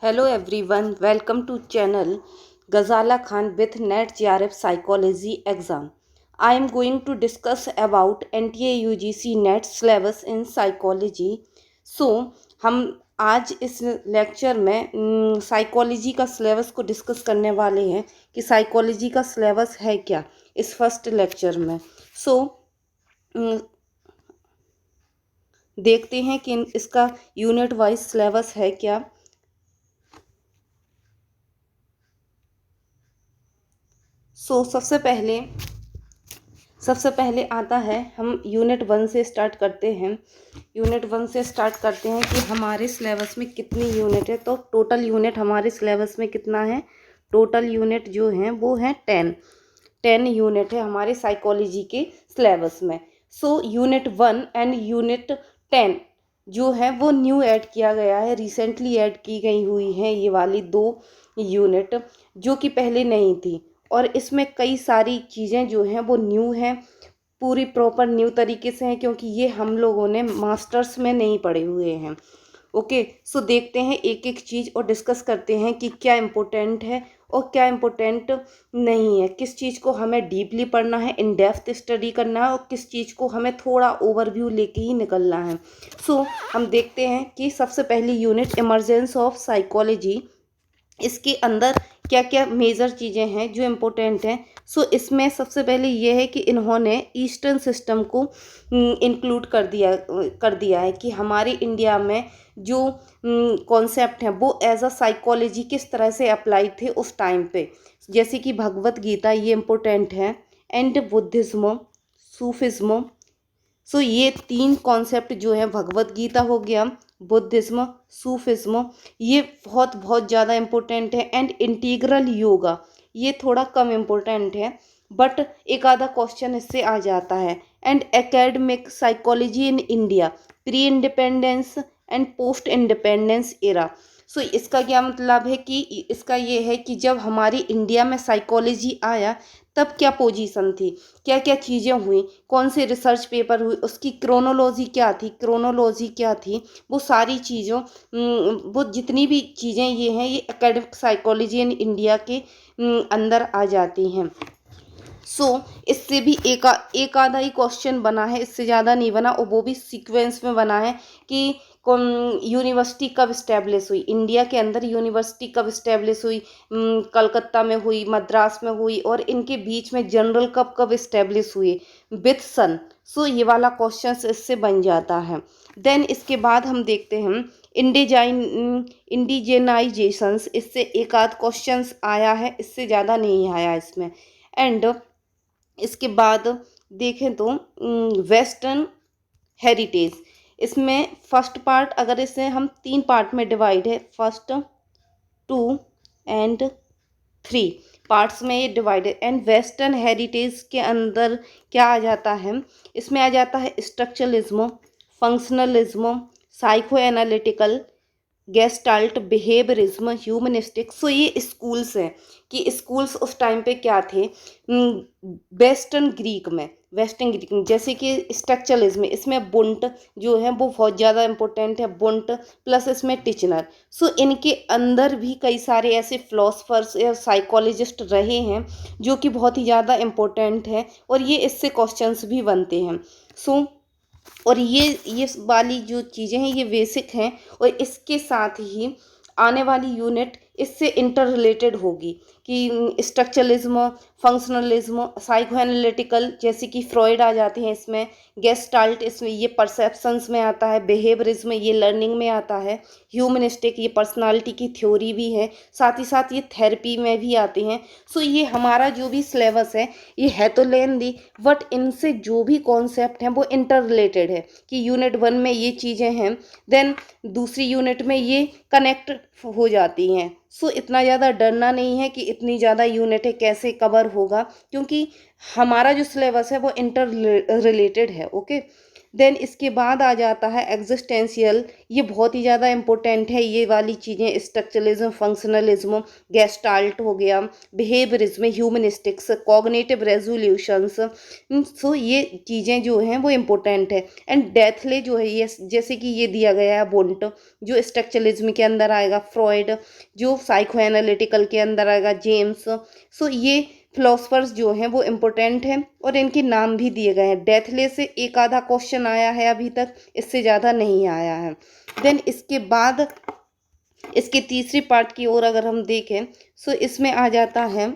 Hello everyone, welcome to channel Ghazala Khan with NET JRF Psychology exam. I am going to discuss about NTA UGC NET syllabus in psychology. So हम आज इस lecture में psychology का syllabus को discuss करने वाले हैं कि साइकोलॉजी का सिलेबस है क्या इस फर्स्ट लेक्चर में। देखते हैं कि इसका यूनिट वाइज सिलेबस है क्या। सबसे पहले आता है, हम यूनिट 1 से स्टार्ट करते हैं। यूनिट 1 से स्टार्ट करते हैं कि हमारे सिलेबस में कितनी यूनिट है। तो टोटल यूनिट हमारे सिलेबस में कितना है, टोटल यूनिट जो है वो है 10 यूनिट है हमारे साइकोलॉजी के सिलेबस में। यूनिट 1 एंड यूनिट 10 जो है वो न्यू ऐड किया गया है, रिसेंटली ऐड की गई हुई है ये वाली 2 यूनिट जो कि पहले नहीं थी। और इसमें कई सारी चीज़ें जो हैं वो न्यू हैं, पूरी प्रॉपर न्यू तरीके से हैं, क्योंकि ये हम लोगों ने मास्टर्स में नहीं पढ़े हुए हैं। ओके, सो देखते हैं एक एक चीज़ और डिस्कस करते हैं कि क्या इम्पोर्टेंट है और क्या इम्पोर्टेंट नहीं है, किस चीज़ को हमें डीपली पढ़ना है, इन डेप्थ स्टडी करना है, और किस चीज़ को हमें थोड़ा ओवरव्यू लेके ही निकलना है। हम देखते हैं कि सबसे पहली यूनिट इमर्जेंस ऑफ साइकोलॉजी, इसके अंदर क्या क्या मेजर चीज़ें हैं जो इम्पोर्टेंट हैं। इसमें सबसे पहले ये है कि इन्होंने ईस्टर्न सिस्टम को इंक्लूड कर दिया है कि हमारे इंडिया में जो कॉन्सेप्ट हैं वो एज अ साइकोलॉजी किस तरह से अप्लाई थे उस टाइम पे, जैसे कि भगवत गीता, ये इम्पोर्टेंट है, एंड बुद्धिज्म, सूफिज्म। ये 3 कॉन्सेप्ट जो है, भगवत गीता हो गया, बुद्धिज्म, सूफिज्म, ये बहुत बहुत ज़्यादा इम्पोर्टेंट है। एंड इंटीग्रल योगा ये थोड़ा कम इम्पोर्टेंट है, बट एक आधा क्वेश्चन इससे आ जाता है। And academic psychology in India, pre independence and post independence era. इसका क्या मतलब है कि इसका ये है कि जब हमारी इंडिया में साइकोलॉजी आया तब क्या पोजीशन थी, क्या क्या चीज़ें हुई, कौन से रिसर्च पेपर हुई, उसकी क्रोनोलॉजी क्या थी, वो सारी चीज़ों वो जितनी भी चीज़ें ये हैं, ये एकेडमिक साइकोलॉजी इन इंडिया के अंदर आ जाती हैं। इससे भी एक आधा ही क्वेश्चन बना है, इससे ज़्यादा नहीं बना, और वो भी सीक्वेंस में बना है कि यूनिवर्सिटी कब इस्टेब्लिश हुई, इंडिया के अंदर यूनिवर्सिटी कब इस्टेब्लिश हुई, कलकत्ता में हुई, मद्रास में हुई, और इनके बीच में जनरल कब इस्टेब्लिश हुए, विथ सन। ये वाला क्वेश्चन इससे बन जाता है। देन इसके बाद हम देखते हैं इंडिजेनाइजेशंस, इससे एक आध क्वेश्चन आया है, इससे ज़्यादा नहीं आया इसमें। एंड इसके बाद देखें तो वेस्टर्न हेरिटेज, इसमें फर्स्ट पार्ट, अगर इसे हम 3 पार्ट में डिवाइड है, फर्स्ट 2 एंड 3 पार्ट्स में ये डिवाइडेड। एंड वेस्टर्न हेरिटेज के अंदर क्या आ जाता है, इसमें आ जाता है structuralism, functionalism, psycho analytical, gestalt, behaviourism, humanistic. ये स्कूल्स हैं कि स्कूल्स उस टाइम पे क्या थे, वेस्टर्न ग्रीक में जैसे कि स्ट्रक्चरलिज्म, इसमें बुंट जो है वो बहुत ज़्यादा इंपॉर्टेंट है, बुंट प्लस इसमें टिचनर। इनके अंदर भी कई सारे ऐसे फिलोसफर्स या साइकोलॉजिस्ट रहे हैं जो कि बहुत ही ज़्यादा इम्पोर्टेंट है, और ये इससे क्वेश्चंस भी बनते हैं। और ये वाली जो चीज़ें हैं ये बेसिक हैं, और इसके साथ ही आने वाली यूनिट इससे इंटर रिलेटेड होगी कि स्ट्रक्चरलिज्म, फंक्शनलिज्म, साइको एनालिटिकल, जैसे कि फ्रॉइड आ जाते हैं इसमें, गेस्टाल्ट इसमें ये परसेप्शंस में आता है, बिहेवियरिज्म ये लर्निंग में आता है, ह्यूमनिस्टिक ये पर्सनालिटी की थ्योरी भी है, साथ ही साथ ये थेरेपी में भी आते हैं। ये हमारा जो भी सिलेबस है ये है तो लेंदी, बट इनसे जो भी कॉन्सेप्ट हैं वो इंटर रिलेटेड है कि यूनिट 1 में ये चीज़ें हैं, देन दूसरी यूनिट में ये कनेक्ट हो जाती हैं। इतना ज़्यादा डरना नहीं है कि इतनी ज़्यादा यूनिट है कैसे कवर होगा, क्योंकि हमारा जो सिलेबस है वो इंटर रिलेटेड है। ओके, देन इसके बाद आ जाता है एग्जिस्टेंशियल। ये बहुत ही ज़्यादा इंपॉर्टेंट है, ये वाली चीज़ें, स्ट्रक्चरलिज्म, फंक्शनलिज्म, गेस्टाल्ट हो गया, बिहेवियरिज्म, ह्यूमनिस्टिक्स, कॉग्निटिव रेजोल्यूशंस। सो ये चीज़ें जो हैं वो इम्पोर्टेंट है। एंड डेथले जो है ये, जैसे कि ये दिया गया है वुंट, जो स्ट्रक्चरलिज्म के अंदर आएगा, फ्रॉइड जो साइको एनालिटिकल के अंदर आएगा, जेम्स। सो ये फिलोसफर्स जो हैं वो इम्पोर्टेंट हैं और इनके नाम भी दिए गए हैं। डेथले से एक आधा क्वेश्चन आया है अभी तक, इससे ज़्यादा नहीं आया है। देन इसके बाद इसके तीसरी पार्ट की ओर अगर हम देखें, सो इसमें आ जाता है,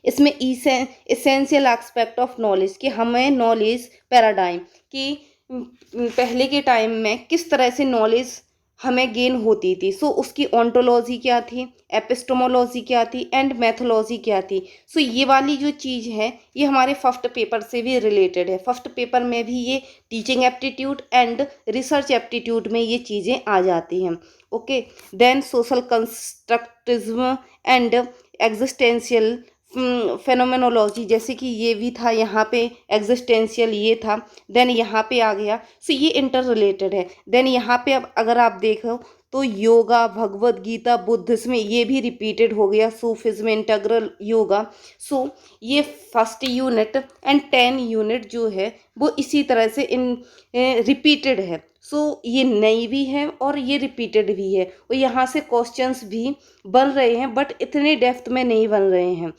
इसमें इसेंशियल एस्पेक्ट ऑफ नॉलेज, कि हमें नॉलेज पैराडाइम, कि पहले के टाइम में किस तरह से नॉलेज हमें गेन होती थी। सो उसकी ऑन्टोलॉजी क्या थी, एपिस्टोमोलॉजी क्या थी, एंड मैथोलॉजी क्या थी। सो ये वाली जो चीज़ है ये हमारे फर्स्ट पेपर से भी रिलेटेड है। फर्स्ट पेपर में भी ये teaching aptitude and research aptitude में ये चीज़ें आ जाती हैं। Okay, then social constructivism and existential phenomenology, जैसे कि ये भी था यहाँ पे, एग्जिस्टेंशियल ये था, देन यहाँ पे आ गया। सो ये इंटर रिलेटेड है। देन यहाँ पे अब अगर आप देखो तो योगा, भगवत गीता, बुद्धिज्म, ये भी रिपीटेड हो गया, सूफिज्म, इंटग्रल योगा। सो ये फर्स्ट यूनिट एंड 10 यूनिट जो है वो इसी तरह से इन रिपीटेड है। सो ये नई भी है और ये रिपीटेड भी है, और यहाँ से क्वेश्चंस भी बन रहे हैं, बट इतने डेप्थ में नहीं बन रहे हैं,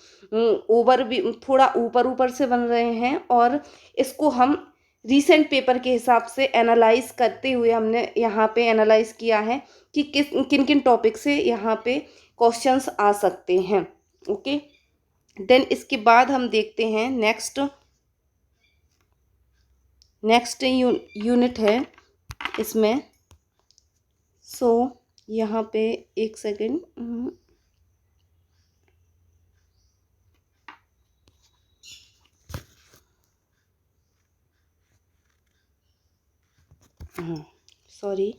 ओवर भी थोड़ा ऊपर ऊपर से बन रहे हैं। और इसको हम रीसेंट पेपर के हिसाब से एनालाइज करते हुए हमने यहाँ पे एनालाइज किया है कि किन किन टॉपिक से यहाँ पे क्वेश्चंस आ सकते हैं। ओके, देन इसके बाद हम देखते हैं नेक्स्ट यूनिट है इसमें। सो यहाँ पे एक सेकेंड, सॉरी,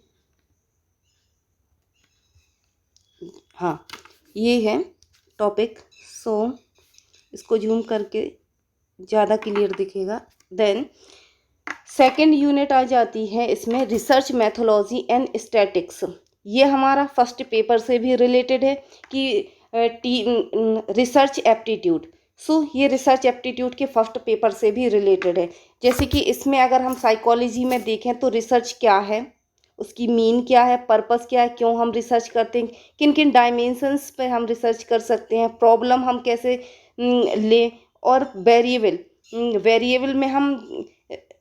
हाँ ये है टॉपिक। सो इसको जूम करके ज़्यादा क्लियर दिखेगा। देन सेकेंड यूनिट आ जाती है इसमें, रिसर्च मैथोलॉजी एंड स्टैटिक्स। ये हमारा फर्स्ट पेपर से भी रिलेटेड है कि रिसर्च एप्टीट्यूड। सो ये रिसर्च एप्टीट्यूड के फर्स्ट पेपर से भी रिलेटेड है। जैसे कि इसमें अगर हम साइकोलॉजी में देखें तो रिसर्च क्या है, उसकी मीन क्या है, पर्पस क्या है, क्यों हम रिसर्च करते हैं, किन किन डायमेंशंस पे हम रिसर्च कर सकते हैं, प्रॉब्लम हम कैसे लें, और वेरिएबल में हम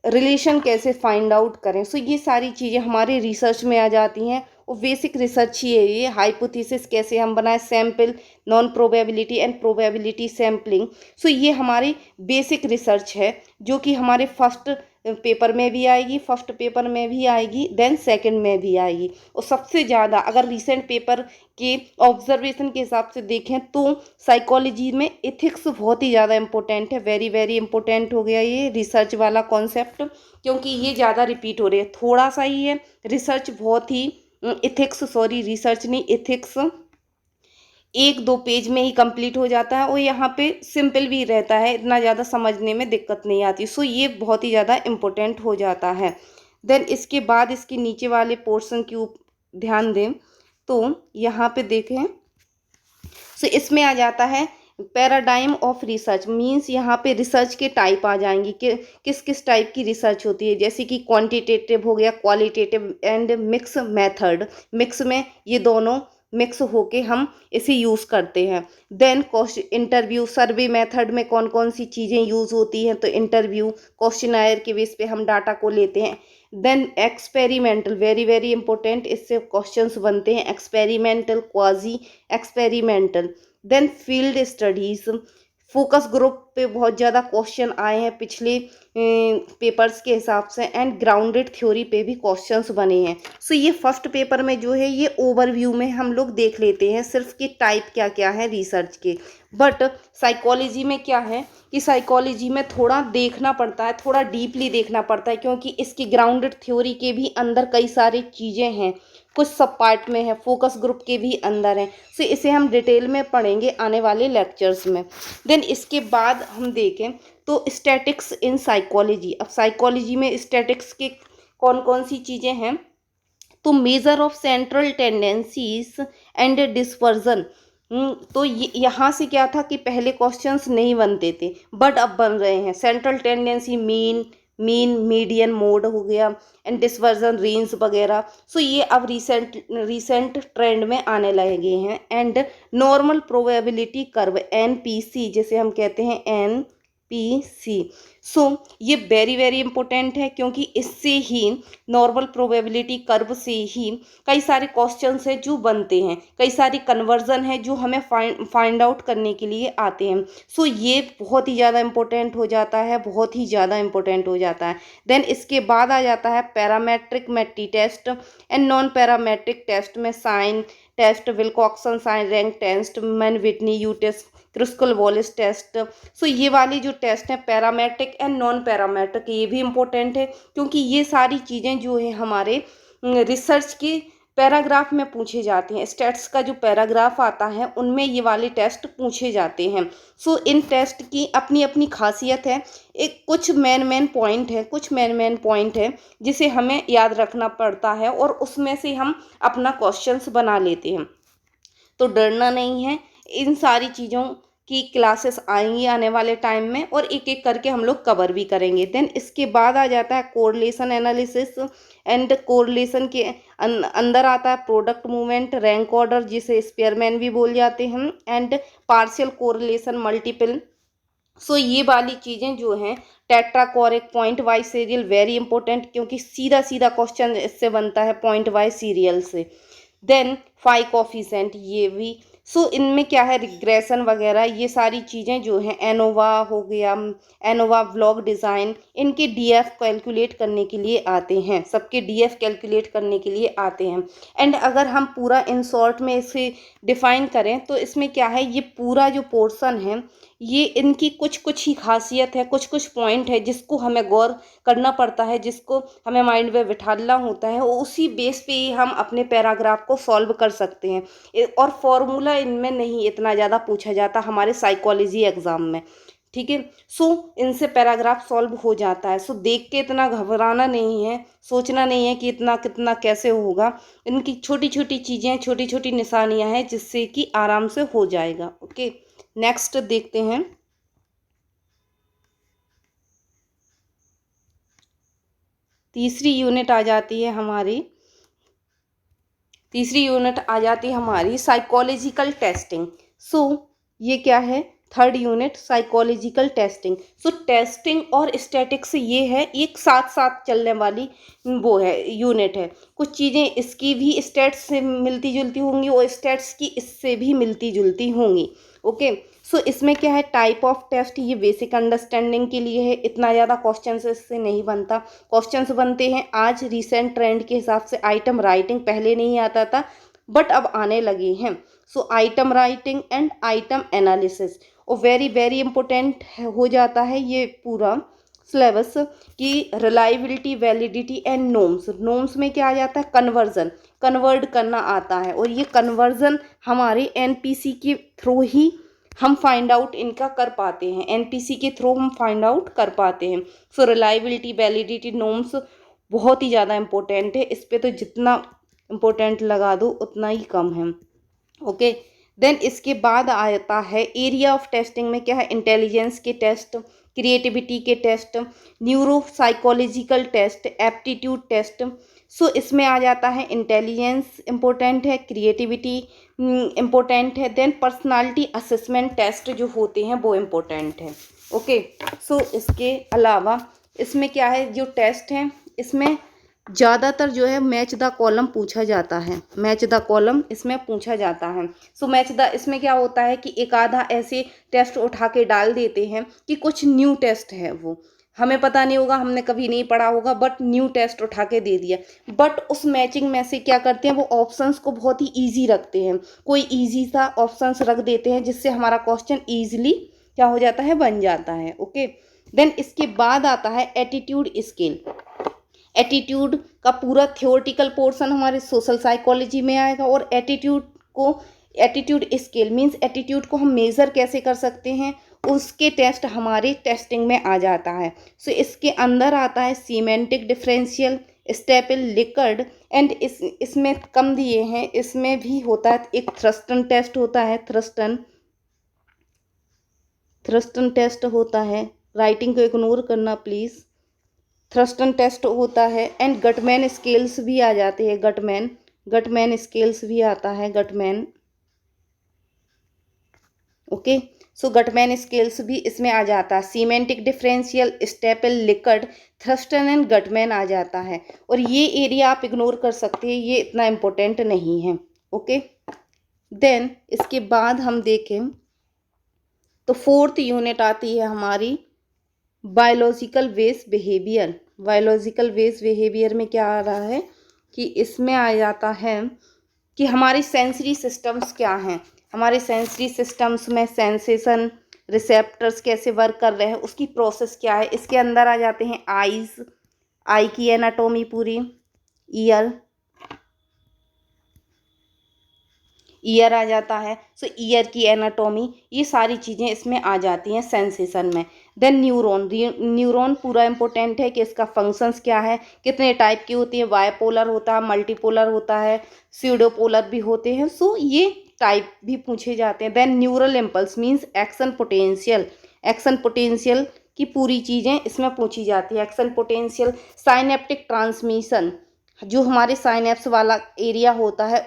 रिलेशन कैसे फाइंड आउट करें। सो ये सारी चीज़ें हमारे रिसर्च में आ जाती हैं, और बेसिक रिसर्च ही है ये। हाइपोथेसिस कैसे हम बनाएं, sample, non probability and probability sampling. So ये हमारी बेसिक रिसर्च है, जो कि हमारे फर्स्ट पेपर में भी आएगी, फर्स्ट पेपर में भी आएगी, देन सेकंड में भी आएगी। और सबसे ज़्यादा अगर रिसेंट पेपर के ऑब्जर्वेशन के हिसाब से देखें तो साइकोलॉजी में एथिक्स बहुत ही ज़्यादा इंपॉर्टेंट है। वेरी वेरी इंपॉर्टेंट हो गया ये रिसर्च वाला कॉन्सेप्ट, क्योंकि ये ज़्यादा रिपीट हो रही है। थोड़ा सा ही है रिसर्च, बहुत ही रिसर्च नहीं, एथिक्स 1-2 पेज में ही कंप्लीट हो जाता है, और यहाँ पे सिंपल भी रहता है, इतना ज़्यादा समझने में दिक्कत नहीं आती। सो ये बहुत ही ज़्यादा इम्पोर्टेंट हो जाता है। देन इसके बाद इसके नीचे वाले पोर्शन की ध्यान दें तो यहाँ पे देखें, सो इसमें आ जाता है पैराडाइम ऑफ रिसर्च, मींस यहाँ पे रिसर्च के टाइप आ जाएंगी कि किस किस टाइप की रिसर्च होती है। जैसे कि क्वांटिटेटिव हो गया, qualitative and mix method. Mix में ये दोनों मिक्स होके हम इसे यूज़ करते हैं। देन इंटरव्यू, सर्वे मेथड में कौन कौन सी चीज़ें यूज़ होती हैं, तो इंटरव्यू, क्वेश्चनायर के बेस पे हम डाटा को लेते हैं। Then experimental, very very important, इससे क्वेश्चंस बनते हैं, experimental, quasi experimental. Then field studies, focus group पे बहुत ज़्यादा क्वेश्चन आए हैं पिछले पेपर्स के हिसाब से, एंड ग्राउंडेड थ्योरी पे भी क्वेश्चंस बने हैं। सो ये फर्स्ट पेपर में जो है ये ओवरव्यू में हम लोग देख लेते हैं सिर्फ कि टाइप क्या क्या है रिसर्च के। बट साइकोलॉजी में क्या है कि साइकोलॉजी में थोड़ा देखना पड़ता है, थोड़ा डीपली देखना पड़ता है, क्योंकि इसकी ग्राउंडेड थ्योरी के भी अंदर कई सारी चीज़ें हैं, कुछ सब पार्ट में है, फोकस ग्रुप के भी अंदर हैं। सो इसे हम डिटेल में पढ़ेंगे आने वाले लेक्चर्स में। देन इसके बाद हम देखें तो स्टैटिक्स इन साइकोलॉजी, अब साइकोलॉजी में स्टैटिक्स के कौन कौन सी चीज़ें हैं, तो measure of central tendencies and dispersion. तो ये यहाँ से क्या था कि पहले क्वेश्चंस नहीं बनते थे बट अब बन रहे हैं। Central tendency mean median mode हो गया एंड डिस्पर्जन रेंज वगैरह। सो ये अब रिसेंट ट्रेंड में आने लगे हैं। And normal probability curve NPC जिसे हम कहते हैं NPC। सो ये वेरी वेरी इंपॉर्टेंट है क्योंकि इससे ही नॉर्मल प्रोबेबिलिटी कर्व से ही कई सारे क्वेश्चंस हैं जो बनते हैं, कई सारी कन्वर्जन है जो हमें फाइंड आउट करने के लिए आते हैं। सो ये बहुत ही ज़्यादा इंपॉर्टेंट हो जाता है, बहुत ही ज़्यादा इंपॉर्टेंट हो जाता है। देन इसके बाद आ जाता है पैरामेट्रिक मैटी test and non parametric test में sign test, Wilcoxon sign rank test, Mann Whitney U test, Kruskal Wallis test. So ये वाली जो टेस्ट है पैरामेट्रिक एंड नॉन पैरामेट्रिक, ये भी इम्पोर्टेंट है क्योंकि ये सारी चीज़ें जो है हमारे रिसर्च के पैराग्राफ में पूछे जाते हैं। स्टैट्स का जो पैराग्राफ आता है उनमें ये वाले टेस्ट पूछे जाते हैं। सो इन टेस्ट की अपनी अपनी खासियत है। एक कुछ मेन पॉइंट है जिसे हमें याद रखना पड़ता है और उसमें से हम अपना क्वेश्चंस बना लेते हैं। तो डरना नहीं है, इन सारी चीज़ों की क्लासेस आएंगी आने वाले टाइम में और एक एक करके हम लोग कवर भी करेंगे। देन इसके बाद आ जाता है कोरिलेशन एनालिसिस एंड कोरिलेशन के अंदर आता है प्रोडक्ट मूवमेंट, रैंक ऑर्डर जिसे स्पेयरमैन भी बोल जाते हैं, and partial correlation multiple. So ये वाली चीज़ें जो हैं tetrachoric point wise serial very important क्योंकि सीधा सीधा क्वेश्चन इससे बनता है पॉइंट वाइज सीरियल से। देन फाई कोफिशिएंट ये भी। सो इनमें क्या है रिग्रेशन वगैरह ये सारी चीज़ें जो हैं, एनोवा हो गया, एनोवा ब्लॉक डिज़ाइन, इनके DF कैलकुलेट करने के लिए आते हैं, सबके DF कैलकुलेट करने के लिए आते हैं। एंड अगर हम पूरा इन शॉर्ट में इसे डिफाइन करें तो इसमें क्या है, ये पूरा जो पोर्शन है ये इनकी कुछ कुछ ही खासियत है, कुछ कुछ पॉइंट है जिसको हमें गौर करना पड़ता है, जिसको हमें माइंड में बिठाना होता है, और उसी बेस पे ही हम अपने पैराग्राफ को सॉल्व कर सकते हैं। और फॉर्मूला इनमें नहीं इतना ज़्यादा पूछा जाता हमारे साइकोलॉजी एग्ज़ाम में, ठीक है। सो इनसे पैराग्राफ सॉल्व हो जाता है। सो देख के इतना घबराना नहीं है, सोचना नहीं है कि इतना कितना कैसे होगा। इनकी छोटी छोटी चीज़ें, छोटी छोटी निशानियाँ हैं जिससे कि आराम से हो जाएगा। ओके, नेक्स्ट देखते हैं। तीसरी यूनिट आ जाती है हमारी साइकोलॉजिकल टेस्टिंग। सो ये क्या है, थर्ड यूनिट साइकोलॉजिकल टेस्टिंग। सो टेस्टिंग और स्टैटिक्स ये है एक साथ साथ चलने वाली वो है यूनिट है। कुछ चीज़ें इसकी भी स्टैट्स से मिलती जुलती होंगी और स्टैट्स की इससे भी मिलती जुलती होंगी। ओके, सो इसमें क्या है टाइप ऑफ टेस्ट, ये बेसिक अंडरस्टैंडिंग के लिए है, इतना ज़्यादा क्वेश्चंस इससे नहीं बनता। क्वेश्चंस बनते हैं आज रिसेंट ट्रेंड के हिसाब से, आइटम राइटिंग पहले नहीं आता था बट अब आने लगे हैं। So item writing and item analysis और वेरी वेरी इंपॉर्टेंट हो जाता है ये पूरा सिलेबस की रिलायबिलिटी, वैलिडिटी एंड नोम्स में क्या आ जाता है कन्वर्ट करना आता है, और ये कन्वर्जन हमारे NPC के थ्रू ही हम फाइंड आउट इनका कर पाते हैं, NPC के थ्रू हम फाइंड आउट कर पाते हैं। सो रिलायबिलिटी, वैलिडिटी, नोम्स बहुत ही ज़्यादा इम्पोर्टेंट है, इस पे तो जितना इम्पोर्टेंट लगा दो उतना ही कम है। ओके, देन इसके बाद आता है एरिया ऑफ टेस्टिंग में क्या है इंटेलिजेंस के टेस्ट, क्रिएटिविटी के test, neuro psychological test, aptitude test. So इसमें आ जाता है इंटेलिजेंस इम्पोर्टेंट है, क्रिएटिविटी इम्पोर्टेंट है, देन पर्सनालिटी असेसमेंट टेस्ट जो होते हैं वो इम्पोर्टेंट है। ओके, सो इसके अलावा इसमें क्या है जो टेस्ट हैं इसमें ज़्यादातर जो है मैच द कॉलम पूछा जाता है, मैच द कॉलम इसमें पूछा जाता है। सो इसमें क्या होता है कि एक आधा ऐसे टेस्ट उठा के डाल देते हैं कि कुछ न्यू टेस्ट है, वो हमें पता नहीं होगा, हमने कभी नहीं पढ़ा होगा बट न्यू टेस्ट उठा के दे दिया। बट उस मैचिंग में से क्या करते हैं वो ऑप्शंस को बहुत ही ईजी रखते हैं, कोई ईजी सा ऑप्शंस रख देते हैं जिससे हमारा क्वेश्चन ईजिली क्या हो जाता है बन जाता है। ओके, देन इसके बाद आता है एटीट्यूड स्केल। एटीट्यूड का पूरा थ्योरेटिकल पोर्शन हमारे सोशल साइकोलॉजी में आएगा, और एटीट्यूड स्केल मीन्स एटीट्यूड को हम मेज़र कैसे कर सकते हैं उसके टेस्ट हमारे टेस्टिंग में आ जाता है। सो इसके अंदर आता है सीमेंटिक डिफरेंशियल, स्टेपल, लिकर्ड एंड इसमें कम दिए हैं, इसमें भी होता है एक थ्रस्टन टेस्ट होता है, थ्रस्टन टेस्ट होता है, राइटिंग को इग्नोर करना प्लीज़। थ्रस्टन टेस्ट होता है एंड गटमैन स्केल्स भी आ जाते हैं, गटमैन स्केल्स भी आता है, Guttman. Okay, so Guttman scales भी इसमें आ जाता है। Semantic differential, Stapel, Likert, Thurstone and Guttman आ जाता है। और ये एरिया आप इग्नोर कर सकते हैं, ये इतना इम्पोर्टेंट नहीं है। ओके, देन इसके बाद हम देखें तो फोर्थ यूनिट आती है हमारी biological waste behaviour. Biological waste behaviour में क्या आ रहा है कि इसमें आ जाता है कि हमारी सेंसरी सिस्टम्स क्या हैं, हमारे सेंसरी सिस्टम्स में सेंसेशन, रिसेप्टर्स कैसे वर्क कर रहे हैं, उसकी प्रोसेस क्या है। इसके अंदर आ जाते हैं आईज, आई की एनाटॉमी पूरी, ईयर आ जाता है, सो ईयर की एनाटॉमी, ये सारी चीज़ें इसमें आ जाती हैं सेंसेशन में। देन न्यूरॉन पूरा इंपॉर्टेंट है कि इसका फंक्शंस क्या है, कितने टाइप की होती है, बायपोलर होता है, मल्टीपोलर होता है, स्यूडोपोलर भी होते हैं, सो ये टाइप भी पूछे जाते हैं। Then neural impulse means action potential की पूरी चीज़ें इसमें पूछी जाती है, एक्शन पोटेंशियल। साइनेप्टिक ट्रांसमिशन, जो हमारे साइनेप्स वाला एरिया होता है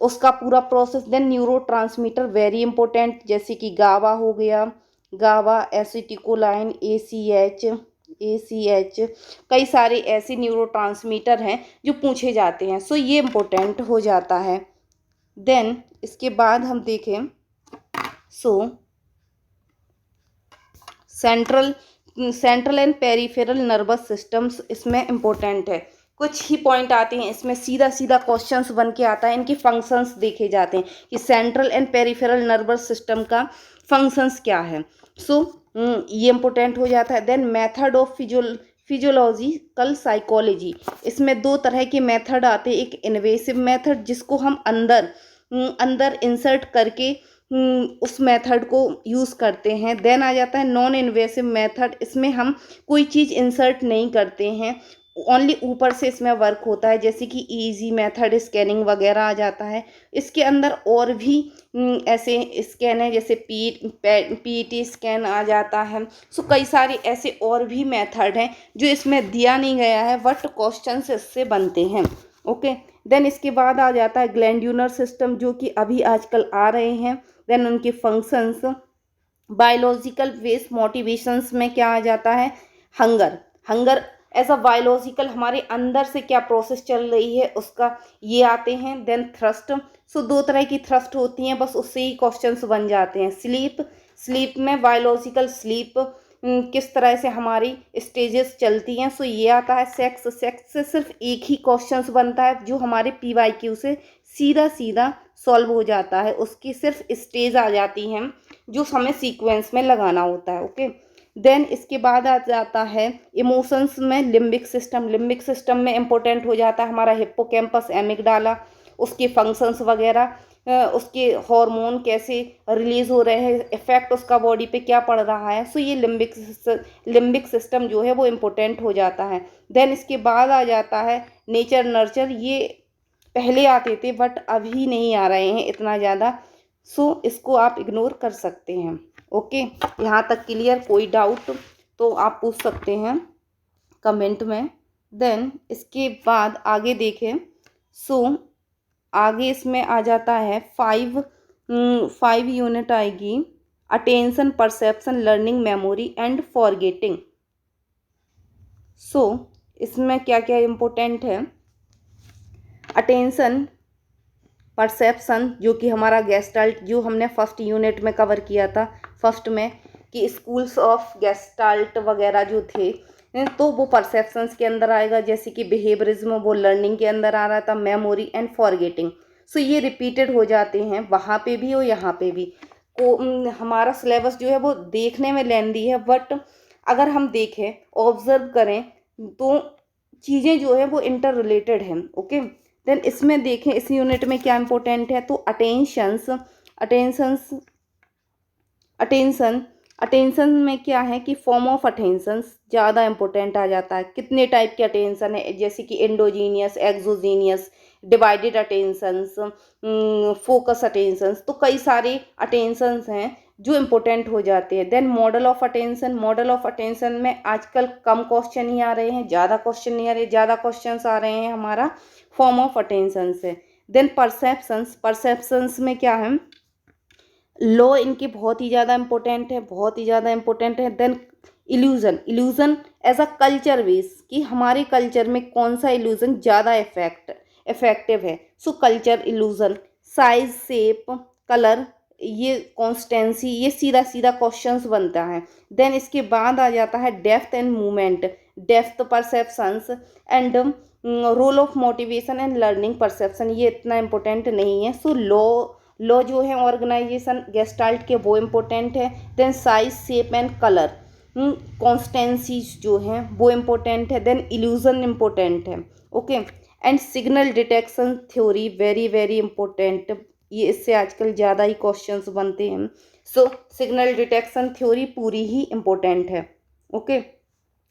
उसका पूरा process. Then neurotransmitter very important, जैसे कि गावा हो गया, गावा, एसिटिकोलाइन, ACH, कई सारे ऐसे न्यूरो ट्रांसमीटर हैं जो पूछे जाते हैं, सो ये इम्पोर्टेंट हो जाता है। देन इसके बाद हम देखें सो central and peripheral nervous systems इसमें इम्पोर्टेंट है। कुछ ही पॉइंट आते हैं इसमें, सीधा क्वेश्चंस बन के आता है, इनके फंक्शंस देखे जाते हैं कि central and peripheral nervous system का फंक्शंस क्या है। सो ये इम्पोर्टेंट हो जाता है। Then method of physiological psychology, इसमें दो तरह के मेथड आते हैं, एक इन्वेसिव मेथड जिसको हम अंदर इंसर्ट करके उस मेथड को यूज़ करते हैं। देन आ जाता है नॉन इन्वेसिव मेथड, इसमें हम कोई चीज़ इंसर्ट नहीं करते हैं, ओनली ऊपर से इसमें वर्क होता है, जैसे कि इजी मेथड, स्कैनिंग वगैरह आ जाता है। इसके अंदर और भी ऐसे स्कैन है, जैसे PET स्कैन आ जाता है। सो कई सारे ऐसे और भी मेथड हैं जो इसमें दिया नहीं गया है, बट क्वेश्चंस इससे बनते हैं। ओके, देन इसके बाद आ जाता है ग्लैंड्यूलर सिस्टम, जो कि अभी आजकल आ रहे हैं। देन उनके फंक्शंस, बायोलॉजिकल वेस्ट मोटिवेशंस में क्या आ जाता है, हंगर एज अ बायोलॉजिकल, हमारे अंदर से क्या प्रोसेस चल रही है उसका, ये आते हैं। देन थ्रस्ट, सो दो तरह की थ्रस्ट होती हैं, बस उससे ही क्वेश्चंस बन जाते हैं। स्लीप में बायोलॉजिकल स्लीप, किस तरह से हमारी स्टेजेस चलती हैं, सो ये आता है। सेक्स से सिर्फ एक ही क्वेश्चंस बनता है जो हमारे PYQ से सीधा सॉल्व हो जाता है, उसकी सिर्फ स्टेज आ जाती हैं जो हमें सीक्वेंस में लगाना होता है। ओके, देन इसके बाद आ जाता है इमोशंस में लिम्बिक सिस्टम में इम्पोर्टेंट हो जाता है हमारा हिप्पोकैम्पस, एमिगडाला, उसके फंक्शंस वगैरह, उसके हार्मोन कैसे रिलीज हो रहे हैं, इफेक्ट उसका बॉडी पे क्या पड़ रहा है, सो ये लिम्बिक सिस्टम जो है वो इम्पोर्टेंट हो जाता है। देन इसके बाद आ जाता है नेचर नर्चर, ये पहले आते थे बट अभी नहीं आ रहे हैं इतना ज़्यादा, सो इसको आप इग्नोर कर सकते हैं। ओके, यहाँ तक क्लियर? कोई डाउट तो आप पूछ सकते हैं कमेंट में। देन इसके बाद आगे देखें, सो आगे इसमें आ जाता है 5 यूनिट आएगी, attention, perception, learning, memory and forgetting. So इसमें क्या क्या इम्पोर्टेंट है, अटेंशन, परसेप्शन, जो कि हमारा गेस्टाल्ट, जो हमने फर्स्ट यूनिट में कवर किया था, फर्स्ट में कि स्कूल्स ऑफ गेस्टाल्ट वगैरह जो थे, तो वो परसेप्शंस के अंदर आएगा, जैसे कि बिहेवियरिज्म वो लर्निंग के अंदर आ रहा था, मेमोरी एंड फॉरगेटिंग। सो ये रिपीटेड हो जाते हैं वहाँ पे भी और यहाँ पे भी। हमारा सिलेबस जो है वो देखने में लेंदी है, बट अगर हम देखें, ऑब्जर्व करें, तो चीज़ें जो है वो इंटर रिलेटेड हैं। ओके, देन इसमें देखें इस यूनिट में क्या इंपॉर्टेंट है, तो अटेंशन अटेंशन में क्या है कि फॉर्म ऑफ अटेंशन ज़्यादा इंपॉर्टेंट आ जाता है। कितने टाइप के अटेंशन है, जैसे कि endogenous, exogenous, divided attentions, focus attentions, तो कई सारे अटेंशंस हैं जो इम्पोर्टेंट हो जाते हैं। Then model of attention, model of attention में आजकल कम क्वेश्चन ही आ रहे हैं, ज़्यादा क्वेश्चन नहीं आ रहे, ज़्यादा क्वेश्चन आ रहे हैं हमारा फॉर्म ऑफ अटेंशन से। देन परसेप्शंस, परसेप्शंस में क्या है, लॉ इनके बहुत ही ज़्यादा इंपॉर्टेंट है, बहुत ही ज़्यादा इंपॉर्टेंट है। Then illusion, illusion as a culture base, कि हमारे कल्चर में कौन सा इल्यूजन ज़्यादा इफेक्टिव है। सो culture illusion, size, shape, colour, ये कॉन्स्टेंसी, ये सीधा सीधा क्वेश्चंस बनता है। देन इसके बाद आ जाता है depth and movement, depth perceptions and role of motivation and learning perception, ये इतना इम्पोर्टेंट नहीं है। सो लॉ जो है ऑर्गेनाइजेशन गेस्टाल्ट के, वो इम्पोर्टेंट है। Then size, shape and colour, constancies जो हैं वो इम्पोर्टेंट है। देन इल्यूजन इम्पोर्टेंट है। Okay, and signal detection theory very very important, ये इससे आजकल ज़्यादा ही क्वेश्चंस बनते हैं। सो सिग्नल डिटेक्शन थ्योरी पूरी ही इम्पोर्टेंट है। ओके,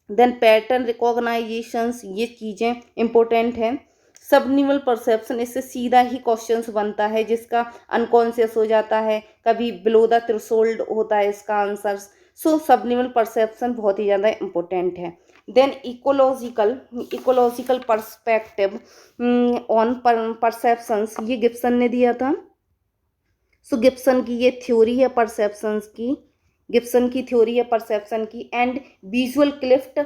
देन पैटर्न रिकॉग्नाइजेशंस, ये चीज़ें इम्पोर्टेंट हैं। सबनिवल परसेप्शन, इससे सीधा ही क्वेश्चंस बनता है जिसका अनकॉन्शियस हो जाता है, कभी बिलो द थ्रेशोल्ड होता है इसका आंसर्स। सो सबनिवल परसेप्शन बहुत ही ज़्यादा इम्पोर्टेंट है। Then ecological perspective on perceptions, ये गिब्सन ने दिया था। सो गिब्सन की ये थ्योरी है परसेप्शंस की, गिब्सन की थ्योरी है परसेप्शन की। एंड विजुअल क्लिफ्ट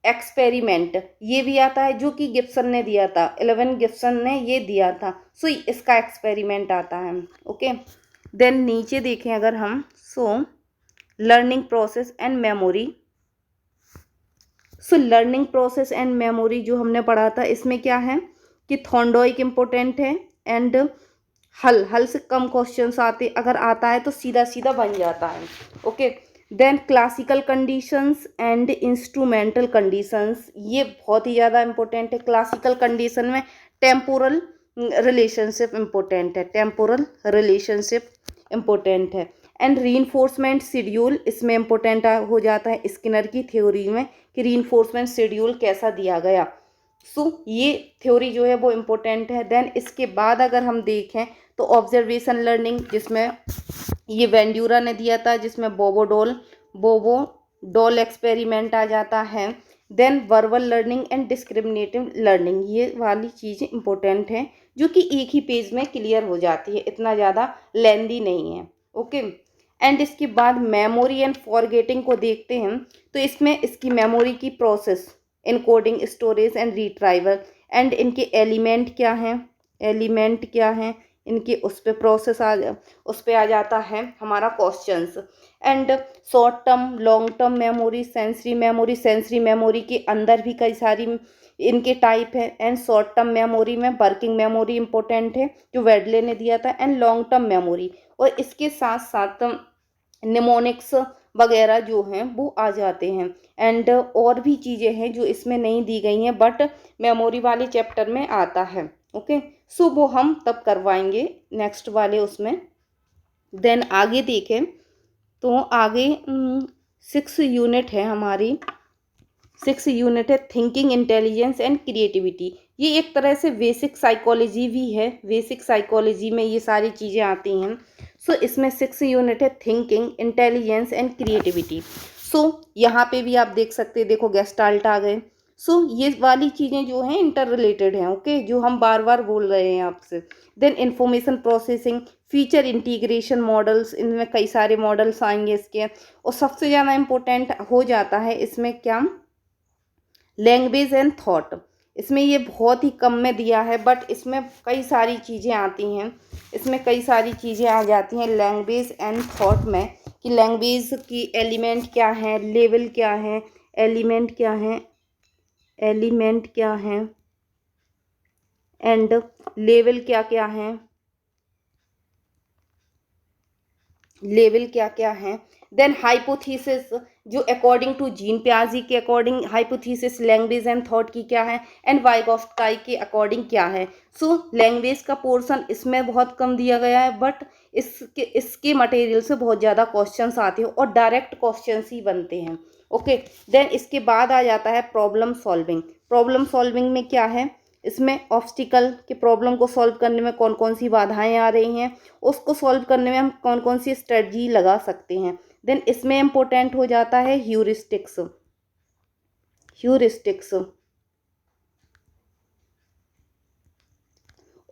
एक्सपेरिमेंट, ये भी आता है जो कि गिब्सन ने दिया था, 11 गिब्सन ने ये दिया था। सो इसका एक्सपेरिमेंट आता है। ओके, देन नीचे देखें अगर हम, so learning process and memory, so learning process and memory जो हमने पढ़ा था, इसमें क्या है कि थॉर्नडाइक इम्पोर्टेंट है। एंड हल से कम क्वेश्चंस आते, अगर आता है तो सीधा सीधा बन जाता है। Okay, then classical conditions and instrumental conditions, ये बहुत ही ज़्यादा इंपॉर्टेंट है। क्लासिकल कंडीशन में टेम्पोरल रिलेशनशिप इम्पोर्टेंट है, टेम्पोरल रिलेशनशिप इम्पोर्टेंट है। एंड रीइंफोर्समेंट शेड्यूल इसमें इम्पोर्टेंट हो जाता है स्किनर की थ्योरी में, कि रीइंफोर्समेंट शेड्यूल कैसा दिया गया। सो ये थ्योरी जो है वो इम्पोर्टेंट है। देन इसके बाद अगर हम देखें तो ऑब्जर्वेशन लर्निंग, जिसमें ये वेंड्यूरा ने दिया था, जिसमें बोबो डोल एक्सपेरिमेंट आ जाता है। Then verbal learning and discriminative learning, ये वाली चीज़ें इंपॉर्टेंट हैं जो कि एक ही पेज में क्लियर हो जाती है, इतना ज़्यादा लेंदी नहीं है। ओके, एंड इसके बाद मेमोरी एंड फॉरगेटिंग को देखते हैं, तो इसमें इसकी मेमोरी की process, encoding, storage and retrieval, and इनके एलिमेंट क्या हैं इनके, उस पर प्रोसेस उस पर आ जाता है हमारा questions. And short term, long term memory, sensory memory के अंदर भी कई सारी इनके टाइप है। एंड शॉर्ट टर्म मेमोरी में वर्किंग मेमोरी इंपॉर्टेंट है जो वेडले ने दिया था, एंड लॉन्ग टर्म मेमोरी, और इसके साथ साथ निमोनिक्स वगैरह जो हैं वो आ जाते हैं। एंड और भी चीज़ें हैं जो इसमें नहीं दी गई हैं बट मेमोरी वाले चैप्टर में आता है। ओके, सो वो हम तब करवाएंगे नेक्स्ट वाले उसमें। देन आगे देखें तो आगे 6 यूनिट है हमारी, 6 यूनिट है थिंकिंग, इंटेलिजेंस एंड क्रिएटिविटी। ये एक तरह से बेसिक साइकोलॉजी भी है, बेसिक साइकोलॉजी में ये सारी चीज़ें आती हैं। सो इसमें 6 यूनिट है थिंकिंग, इंटेलिजेंस एंड क्रिएटिविटी। सो यहाँ पे भी आप देख सकते हैं, देखो गेस्टाल्ट आ गए। सो ये वाली चीज़ें जो हैं इंटर रिलेटेड हैं। ओके, जो हम बार बार बोल रहे हैं आपसे। Then information processing, feature integration models, इनमें कई सारे मॉडल्स आएंगे इसके। और सबसे ज़्यादा इम्पोर्टेंट हो जाता है इसमें क्या, लैंग्वेज एंड थॉट, इसमें ये बहुत ही कम में दिया है बट इसमें कई सारी चीज़ें आती हैं, इसमें कई सारी चीज़ें आ जाती हैं लैंग्वेज एंड थॉट में, कि लैंग्वेज की एलिमेंट क्या है, लेवल क्या है, एलिमेंट क्या है, एलिमेंट क्या है, एंड लेवल क्या क्या है, लेवल क्या क्या है। देन हाइपोथेसिस, जो अकॉर्डिंग टू जीन पियाजे के according hypothesis language and thought की क्या है, एंड वाइगॉफ्स्की के अकॉर्डिंग क्या है। सो लैंग्वेज का पोर्शन इसमें बहुत कम दिया गया है, बट इसके मटेरियल से बहुत ज़्यादा क्वेश्चंस आते हैं और डायरेक्ट क्वेश्चंस ही बनते हैं। ओके, देन इसके बाद आ जाता है प्रॉब्लम सॉल्विंग। प्रॉब्लम सॉल्विंग में क्या है, इसमें ऑब्स्टिकल के प्रॉब्लम को सॉल्व करने में कौन कौन सी बाधाएं आ रही हैं, उसको सॉल्व करने में हम कौन कौन सी स्ट्रेटजी लगा सकते हैं। देन इसमें इम्पोर्टेंट हो जाता है ह्यूरिस्टिक्स।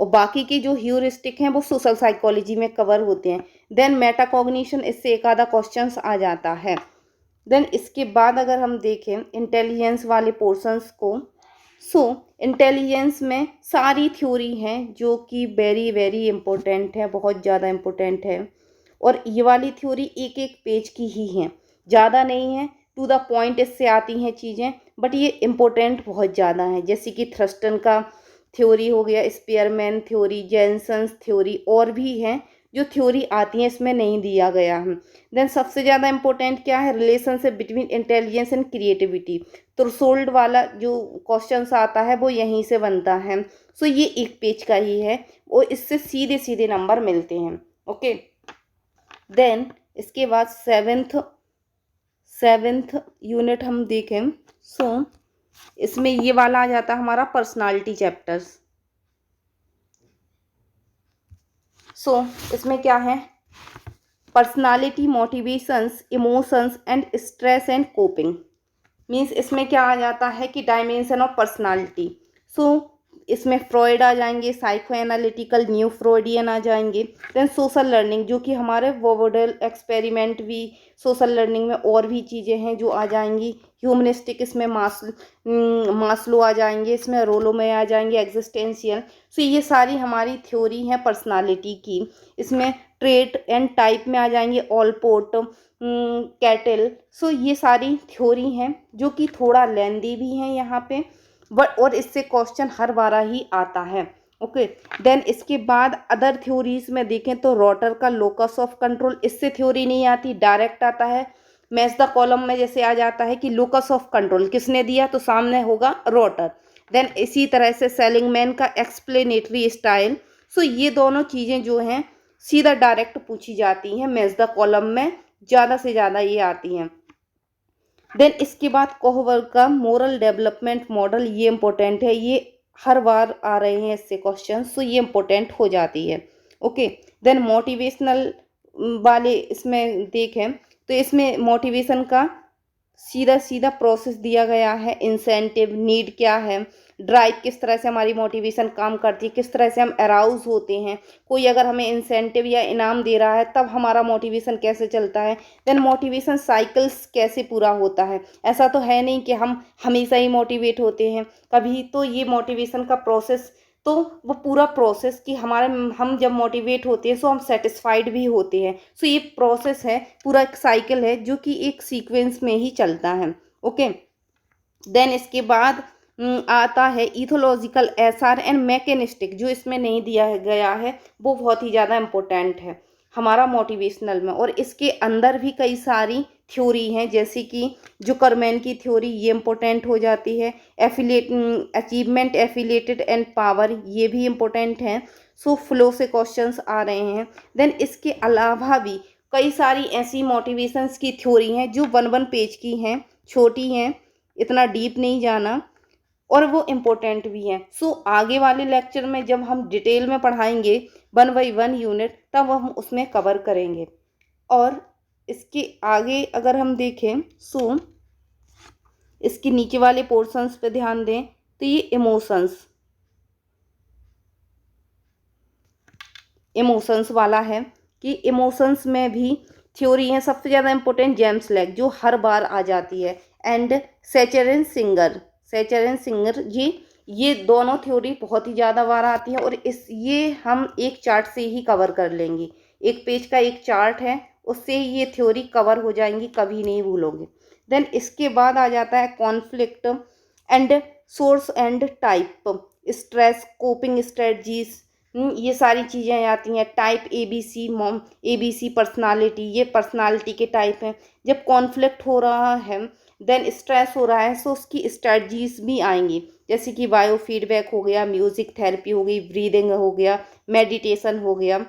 और बाकी के जो ह्यूरिस्टिक हैं वो सोशल साइकोलॉजी में कवर होते हैं। देन मेटाकॉग्निशन, इससे एक आधा क्वेश्चंस आ जाता है। देन इसके बाद अगर हम देखें इंटेलिजेंस वाले पोर्शंस को, इंटेलिजेंस में सारी थ्योरी हैं जो कि वेरी वेरी इम्पोर्टेंट है, बहुत ज़्यादा इम्पोर्टेंट है। और ये वाली थ्योरी एक एक पेज की ही हैं, ज़्यादा नहीं है, टू द पॉइंट इससे आती हैं चीज़ें, बट ये इम्पोर्टेंट बहुत ज़्यादा है। जैसे कि थ्रस्टन का थ्योरी हो गया, स्पीयरमैन थ्योरी, जेनसन्स थ्योरी, और भी हैं जो थ्योरी आती हैं, इसमें नहीं दिया गया है। देन सबसे ज़्यादा इम्पोर्टेंट क्या है, relationship between intelligence and creativity. Threshold वाला जो क्वेश्चन आता है वो यहीं से बनता है। सो ये एक पेज का ही है और इससे सीधे सीधे नंबर मिलते हैं। ओके, देन इसके बाद सेवेंथ यूनिट हम देखें। इसमें ये वाला आ जाता है हमारा पर्सनालिटी चैप्टर्स। इसमें क्या है, personality, motivations, emotions and stress and coping. Means इसमें क्या आ जाता है कि डायमेंशन ऑफ पर्सनालिटी। इसमें फ्रॉइड आ जाएंगे, साइको एनालिटिकल न्यू फ्रॉइडियन आ जाएंगे। देन सोशल लर्निंग, जो कि हमारे वोवडल एक्सपेरिमेंट भी सोशल लर्निंग में, और भी चीज़ें हैं जो आ जाएंगी। ह्यूमनिस्टिक, इसमें मास्लो आ जाएंगे, इसमें रोलो में आ जाएंगे, एग्जिस्टेंशियल। ये सारी हमारी थ्योरी हैं पर्सनालिटी की। इसमें ट्रेट एंड टाइप में आ जाएंगे, ऑलपोर्ट, कैटल। ये सारी थ्योरी हैं जो कि थोड़ा लेंदी भी हैं यहाँ पे, बट और इससे क्वेश्चन हर बार ही आता है। ओके, देन इसके बाद अदर थ्योरीज में देखें तो रोटर का लोकस ऑफ कंट्रोल, इससे थ्योरी नहीं आती, डायरेक्ट आता है। मैच द कॉलम में जैसे आ जाता है कि लोकस ऑफ कंट्रोल किसने दिया, तो सामने होगा रोटर। देन इसी तरह से सेलिंगमैन का एक्सप्लेनेटरी स्टाइल। ये दोनों चीज़ें जो हैं सीधा डायरेक्ट पूछी जाती हैं, मैच द कॉलम में ज़्यादा से ज़्यादा ये आती हैं। देन इसके बाद कोहबर्ग का मोरल डेवलपमेंट मॉडल, ये इम्पोर्टेंट है, ये हर बार आ रहे हैं इससे क्वेश्चन, ये इम्पोर्टेंट हो जाती है। ओके, देन मोटिवेशनल वाले इसमें देखें तो इसमें मोटिवेशन का सीधा सीधा प्रोसेस दिया गया है। इंसेंटिव, नीड क्या है, ड्राइव किस तरह से हमारी मोटिवेशन काम करती है, किस तरह से हम अराउज होते हैं, कोई अगर हमें इंसेंटिव या इनाम दे रहा है तब हमारा मोटिवेशन कैसे चलता है। देन मोटिवेशन साइकिल्स कैसे पूरा होता है, ऐसा तो है नहीं कि हम हमेशा ही मोटिवेट होते हैं, कभी तो ये मोटिवेशन का प्रोसेस, तो वो पूरा प्रोसेस कि हम जब मोटिवेट होते हैं हम सेटिस्फाइड भी होते हैं। ये प्रोसेस है, पूरा एक साइकिल है जो कि एक सीक्वेंस में ही चलता है। ओके, देन इसके बाद आता है इथोलॉजिकल एसआर एंड मैकेनिस्टिक, जो इसमें नहीं दिया गया है, वो बहुत ही ज़्यादा इम्पोर्टेंट है हमारा मोटिवेशनल में। और इसके अंदर भी कई सारी थ्योरी हैं, जैसे कि जुकरमैन की थ्योरी, ये इम्पोर्टेंट हो जाती है। अचीवमेंट, एफिलेटेड एंड पावर, ये भी इम्पोर्टेंट हैं। फ्लो से क्वेश्चंस आ रहे हैं। देन इसके अलावा भी कई सारी ऐसी मोटिवेशंस की थ्योरी हैं जो 1 पेज की हैं, छोटी हैं, इतना डीप नहीं जाना, और वो इम्पोर्टेंट भी हैं। आगे वाले लेक्चर में जब हम डिटेल में पढ़ाएंगे 1 बाई 1 यूनिट, तब हम उसमें कवर करेंगे। और इसके आगे अगर हम देखें इसके नीचे वाले पोर्शंस पे ध्यान दें तो ये इमोशंस वाला है कि इमोशंस में भी थ्योरी है। सबसे ज़्यादा इम्पोर्टेंट जेम्स लैक, जो हर बार आ जाती है, एंड सैचरन सिंगर जी, ये दोनों थ्योरी बहुत ही ज़्यादा बार आती हैं। और ये हम एक चार्ट से ही कवर कर लेंगे, एक पेज का एक चार्ट है, उससे ये थ्योरी कवर हो जाएंगी, कभी नहीं भूलोगे। देन इसके बाद आ जाता है conflict and source and type, stress, coping strategies, ये सारी चीज़ें आती हैं। टाइप ABC, ABC पर्सनालिटी, ये पर्सनालिटी के टाइप हैं। जब कॉन्फ्लिक्ट हो रहा है, देन स्ट्रेस हो रहा है, सो उसकी स्ट्रेटजीज भी आएंगी, जैसे कि बायो फीडबैक हो गया, म्यूज़िक थेरेपी हो गई, ब्रीदिंग हो गया, मेडिटेशन हो गया,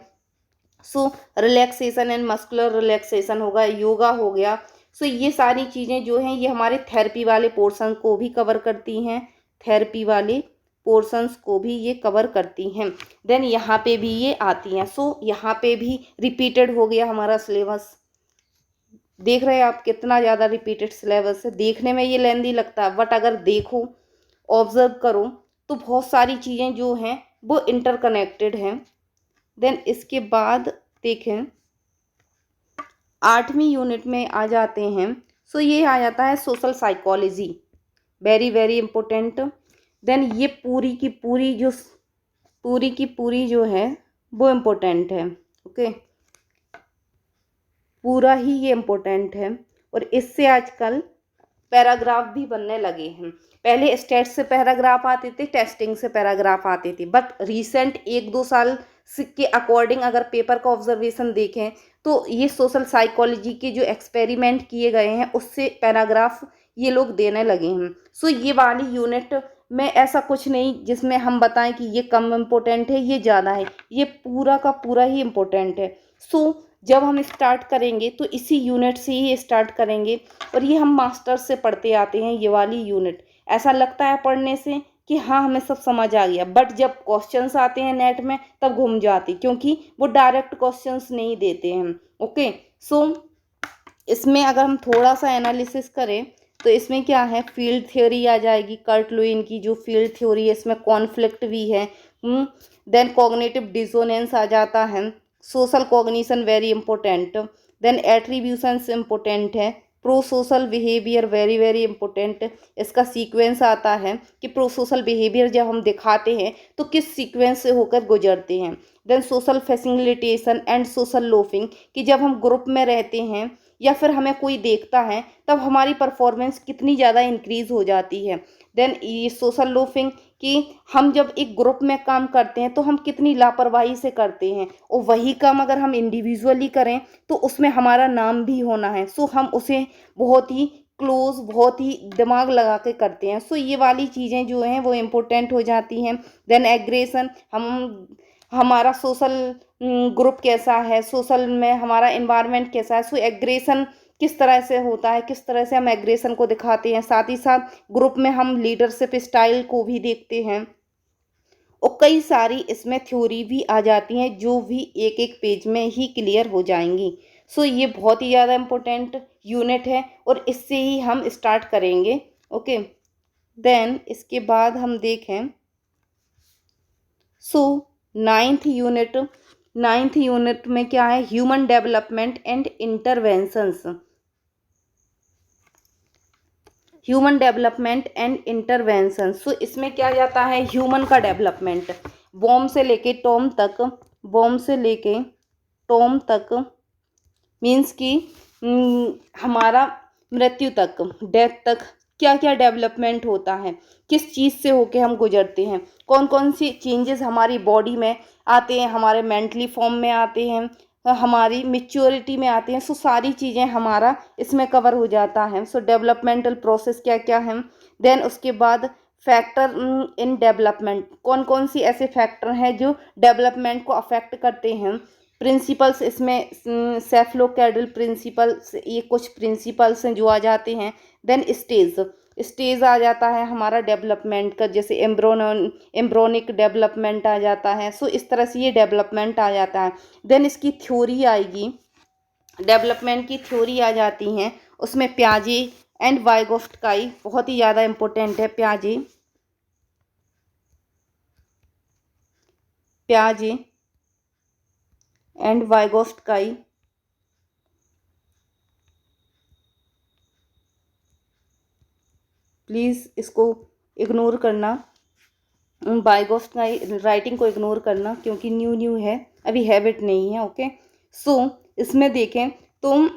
so relaxation and muscular relaxation होगा, योगा हो गया। सो ये सारी चीज़ें जो हैं ये हमारे थेरेपी वाले पोर्शन को भी कवर करती हैं, थेरेपी वाले पोर्शंस को भी ये कवर करती हैं। देन यहाँ पे भी ये आती हैं। सो यहाँ पे भी रिपीटेड हो गया हमारा सिलेबस। देख रहे हैं आप कितना ज़्यादा रिपीटेड सिलेबस है। देखने में ये लेंदी लगता है, बट अगर देखो, ऑब्जर्व करो, तो बहुत सारी चीज़ें जो हैं वो इंटरकनेक्टेड हैं। देन इसके बाद देखें 8वीं यूनिट में आ जाते हैं। सो ये आ जाता है social psychology, very very important. Then ये पूरी की पूरी जो है वो इम्पोर्टेंट है। ओके, पूरा ही ये इम्पोर्टेंट है। और इससे आजकल पैराग्राफ भी बनने लगे हैं। पहले स्टेट से पैराग्राफ आते थे, टेस्टिंग से पैराग्राफ आते थे, बट रीसेंट 1-2 साल के अकॉर्डिंग अगर पेपर का ऑब्जर्वेशन देखें तो ये सोशल साइकोलॉजी के जो एक्सपेरिमेंट किए गए हैं उससे पैराग्राफ ये लोग देने लगे हैं। सो ये वाली यूनिट में ऐसा कुछ नहीं जिसमें हम बताएं कि ये कम इम्पोर्टेंट है, ये ज़्यादा है, ये पूरा का पूरा ही इम्पोर्टेंट है। सो जब हम स्टार्ट करेंगे तो इसी यूनिट से ही स्टार्ट करेंगे, और ये हम मास्टर्स से पढ़ते आते हैं। ये वाली यूनिट ऐसा लगता है पढ़ने से कि हाँ हमें सब समझ आ गया, बट जब क्वेश्चंस आते हैं नेट में तब घूम जाती, क्योंकि वो डायरेक्ट क्वेश्चंस नहीं देते हैं। ओके, सो इसमें अगर हम थोड़ा सा एनालिसिस करें तो इसमें क्या है, फील्ड थ्योरी आ जाएगी, कर्ट लुईन की जो फील्ड थ्योरी है, इसमें कॉन्फ्लिक्ट भी है। देन कॉग्निटिव डिसोनेंस आ जाता है, social cognition very important. Then attributions important है, pro social behaviour very very important. इसका सीक्वेंस आता है कि प्रो सोशल बिहेवियर जब हम दिखाते हैं तो किस सीक्वेंस से होकर गुजरते हैं। Then social facilitation and social loafing, कि जब हम ग्रुप में रहते हैं या फिर हमें कोई देखता है तब हमारी परफॉर्मेंस कितनी ज़्यादा इंक्रीज़ हो जाती है। देन ये सोशल लोफिंग, कि हम जब एक ग्रुप में काम करते हैं तो हम कितनी लापरवाही से करते हैं, और वही काम अगर हम इंडिविजुअली करें तो उसमें हमारा नाम भी होना है। सो हम उसे बहुत ही क्लोज, बहुत ही दिमाग लगा के करते हैं। सो ये वाली चीज़ें जो हैं वो इम्पोर्टेंट हो जाती हैं। देन एग्रेशन, हमारा सोशल ग्रुप कैसा है, सोशल में हमारा इन्वायरमेंट कैसा है। सो एग्रेशन किस तरह से होता है, किस तरह से हम एग्रेशन को दिखाते हैं। साथ ही साथ ग्रुप में हम लीडरशिप स्टाइल को भी देखते हैं, और कई सारी इसमें थ्योरी भी आ जाती हैं जो भी एक एक पेज में ही क्लियर हो जाएंगी। सो ये बहुत ही ज़्यादा इम्पोर्टेंट यूनिट है और इससे ही हम स्टार्ट करेंगे। ओके, देन इसके बाद हम देखें, सो नाइन्थ यूनिट में क्या है, human development and interventions. Human development and intervention. So इसमें क्या जाता है, ह्यूमन का डेवलपमेंट, बॉम से लेके टॉम तक, बॉम से लेके टॉम तक, मीन्स कि हमारा मृत्यु तक, डेथ तक क्या क्या डेवलपमेंट होता है, किस चीज़ से होके हम गुजरते हैं, कौन कौन सी चेंजेस हमारी बॉडी में आते हैं, हमारे मेंटली फॉर्म में आते हैं, हमारी मैच्योरिटी में आते हैं। सो सारी चीज़ें हमारा इसमें कवर हो जाता है। सो डेवलपमेंटल प्रोसेस क्या क्या है। देन उसके बाद फैक्टर इन डेवलपमेंट, कौन कौन सी ऐसे फैक्टर हैं जो डेवलपमेंट को अफेक्ट करते हैं। प्रिंसिपल्स, इसमें सेफलोकैडल प्रिंसिपल्स, ये कुछ प्रिंसिपल्स हैं जो आ जाते हैं। देन स्टेज आ जाता है हमारा डेवलपमेंट का, जैसे एम्ब्रोनिक डेवलपमेंट आ जाता है। सो इस तरह से ये डेवलपमेंट आ जाता है। देन इसकी थ्योरी आएगी, डेवलपमेंट की थ्योरी आ जाती हैं, उसमें प्याजे एंड वाइगोफ्स्की बहुत ही ज़्यादा इम्पोर्टेंट है। प्याजे एंड वाइगोफ्स्की, प्लीज़ इसको इग्नोर करना, वाइगोफ्स्की राइटिंग को इग्नोर करना, क्योंकि न्यू है, अभी हैबिट नहीं है। ओके, सो इसमें देखें तो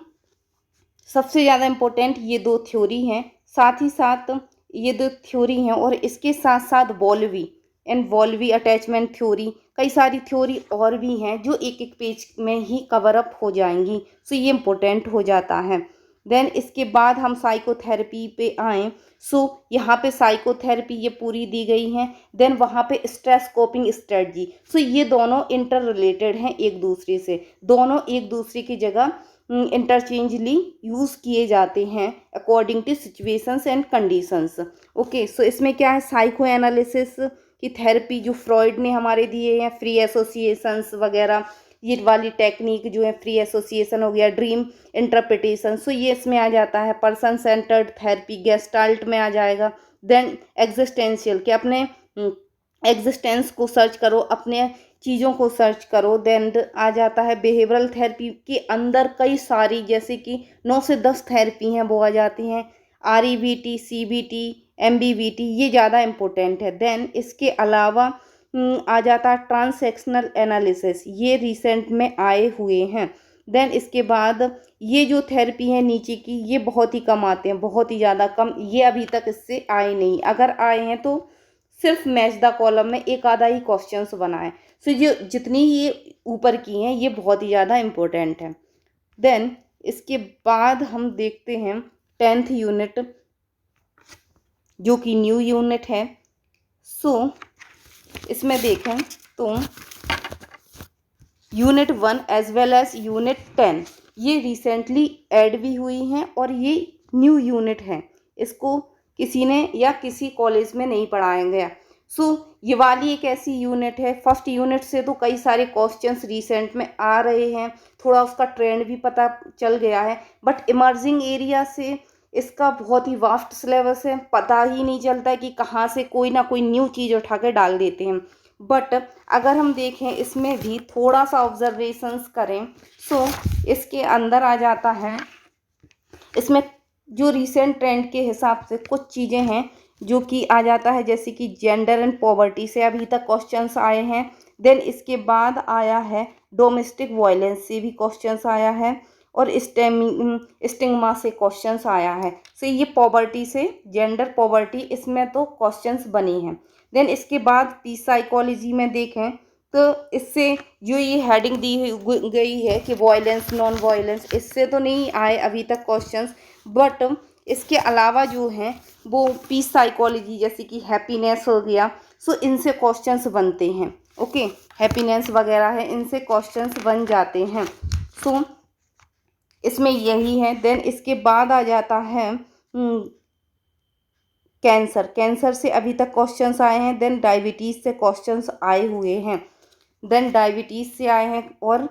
सबसे ज़्यादा इम्पोर्टेंट ये दो थ्योरी हैं, साथ ही साथ ये दो थ्योरी हैं, और इसके साथ साथ वॉल्वी एंड वॉल्वी अटैचमेंट थ्योरी कई सारी थ्योरी और भी हैं जो एक एक पेज में ही कवर अप हो जाएंगी। सो ये इम्पोर्टेंट हो जाता है। देन इसके बाद हम साइकोथेरेपी पे आएँ। सो यहाँ पे साइकोथेरेपी ये पूरी दी गई हैं। देन वहाँ पे स्ट्रेस कोपिंग स्ट्रेटजी। सो ये दोनों इंटर रिलेटेड हैं एक दूसरे से, दोनों एक दूसरे की जगह इंटरचेंजली यूज़ किए जाते हैं according to situations and conditions. Okay, so इसमें क्या है, साइको एनालिसिस की थेरेपी जो फ्रॉइड ने हमारे दिए हैं, फ्री एसोसिएशंस वगैरह, ये वाली टेक्निक जो है, फ्री एसोसिएशन हो गया, ड्रीम इंटरप्रिटेशन, सो ये इसमें आ जाता है। पर्सन सेंटर्ड थेरेपी गेस्टाल्ट में आ जाएगा। देन एग्जिस्टेंशियल के अपने एग्जिस्टेंस को सर्च करो, अपने चीज़ों को सर्च करो। देन आ जाता है बिहेवियरल थेरेपी के अंदर कई सारी, जैसे कि 9 से 10 थेरेपी हैं वो आ जाती हैं। REBT, CBT, MBBT ये ज़्यादा इम्पोर्टेंट है। देन इसके अलावा आ जाता है ट्रांसैक्शनल एनालिसिस, ये रिसेंट में आए हुए हैं। देन इसके बाद ये जो थेरेपी है नीचे की, ये बहुत ही कम आते हैं, बहुत ही ज़्यादा कम, ये अभी तक इससे आए नहीं। अगर आए हैं तो सिर्फ मैच द कॉलम में एक आधा ही क्वेश्चंस बनाए। सो जो जितनी ये ऊपर की हैं ये बहुत ही ज़्यादा इम्पोर्टेंट है। देन इसके बाद हम देखते हैं 10th यूनिट जो कि न्यू यूनिट है। सो इसमें देखें तो unit 1 as well as unit 10 ये रिसेंटली ऐड भी हुई हैं और ये न्यू यूनिट है, इसको किसी ने या किसी कॉलेज में नहीं पढ़ाया गया। सो ये वाली एक ऐसी यूनिट है, फर्स्ट यूनिट से तो कई सारे क्वेश्चंस रिसेंट में आ रहे हैं, थोड़ा उसका ट्रेंड भी पता चल गया है, बट इमर्जिंग एरिया से इसका बहुत ही वास्ट सिलेबस है, पता ही नहीं चलता है कि कहाँ से कोई ना कोई न्यू चीज़ उठा के डाल देते हैं। बट अगर हम देखें इसमें भी थोड़ा सा ऑब्जर्वेशंस करें, सो इसके अंदर आ जाता है, इसमें जो रिसेंट ट्रेंड के हिसाब से कुछ चीज़ें हैं जो कि आ जाता है, जैसे कि जेंडर एंड पॉवर्टी से अभी तक क्वेश्चंस आए हैं। देन इसके बाद आया है डोमेस्टिक वायलेंस से भी क्वेश्चंस आया है, और स्टिग्मा से क्वेश्चंस आया है। सो ये पॉवर्टी से, जेंडर पॉवर्टी, इसमें तो क्वेश्चंस बने हैं। देन इसके बाद पीस साइकोलॉजी में देखें तो इससे जो ये हेडिंग दी गई है कि वायलेंस नॉन वायलेंस, इससे तो नहीं आए अभी तक क्वेश्चंस, बट इसके अलावा जो हैं वो पीस साइकोलॉजी जैसे कि हैप्पीनेस हो गया, सो इनसे क्वेश्चंस बनते हैं। ओके, हैप्पीनेस वगैरह है, इनसे क्वेश्चंस बन जाते हैं। सो इसमें यही है। देन इसके बाद आ जाता है कैंसर, कैंसर से अभी तक क्वेश्चंस आए हैं। देन डायबिटीज़ से क्वेश्चंस आए हुए हैं, देन डायबिटीज़ से आए हैं, और